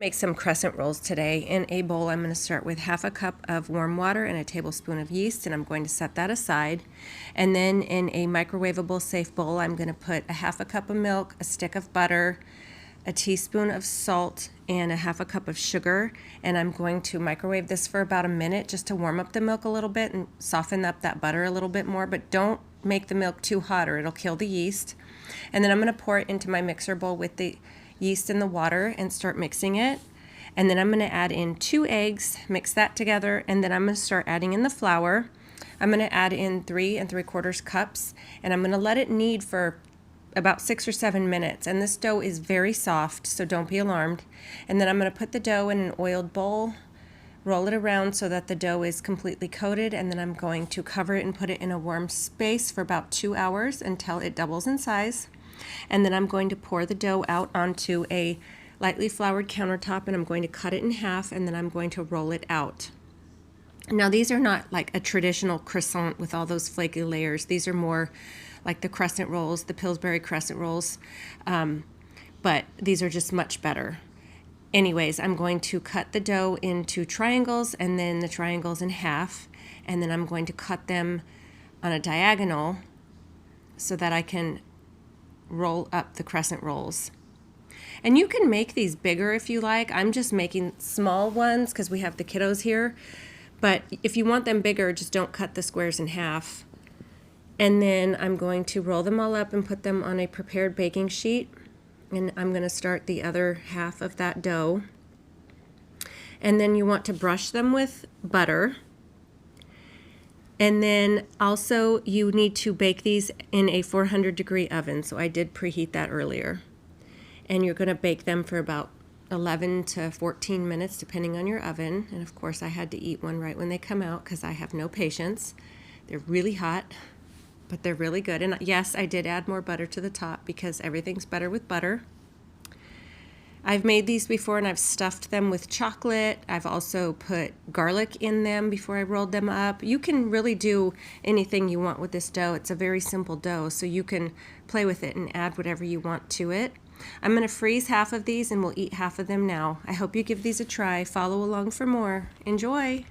Make some crescent rolls today. In a bowl, I'm going to start with half a cup of warm water and a tablespoon of yeast, and I'm going to set that aside. And then in a microwavable safe bowl, I'm going to put a half a cup of milk, a stick of butter, a teaspoon of salt, and a half a cup of sugar. And I'm going to microwave this for about a minute just to warm up the milk a little bit and soften up that butter a little bit more, but don't make the milk too hot or it'll kill the yeast. And then I'm going to pour it into my mixer bowl with the yeast and the water and start mixing it. And then I'm going to add in 2 eggs, mix that together, and then I'm going to start adding in the flour. I'm going to add in 3 3/4 cups, and I'm going to let it knead for about 6 or 7 minutes. And this dough is very soft, so don't be alarmed. And then I'm going to put the dough in an oiled bowl, roll it around so that the dough is completely coated, and then I'm going to cover it and put it in a warm space for about 2 hours until it doubles in size. And then I'm going to pour the dough out onto a lightly floured countertop, and I'm going to cut it in half, and then I'm going to roll it out. Now these are not like a traditional croissant with all those flaky layers. These are more like the crescent rolls, the Pillsbury crescent rolls, but these are just much better. Anyways, I'm going to cut the dough into triangles and then the triangles in half, and then I'm going to cut them on a diagonal so that I can roll up the crescent rolls. And you can make these bigger if you like. I'm just making small ones because we have the kiddos here. But if you want them bigger, just don't cut the squares in half. And then I'm going to roll them all up and put them on a prepared baking sheet. And I'm going to start the other half of that dough. And then you want to brush them with butter. And then also you need to bake these in a 400-degree oven. So I did preheat that earlier. And you're going to bake them for about 11 to 14 minutes depending on your oven. And of course I had to eat one right when they come out because I have no patience. They're really hot, but they're really good. And yes, I did add more butter to the top because everything's better with butter. I've made these before and I've stuffed them with chocolate. I've also put garlic in them before I rolled them up. You can really do anything you want with this dough. It's a very simple dough, so you can play with it and add whatever you want to it. I'm going to freeze half of these and we'll eat half of them now. I hope you give these a try. Follow along for more. Enjoy!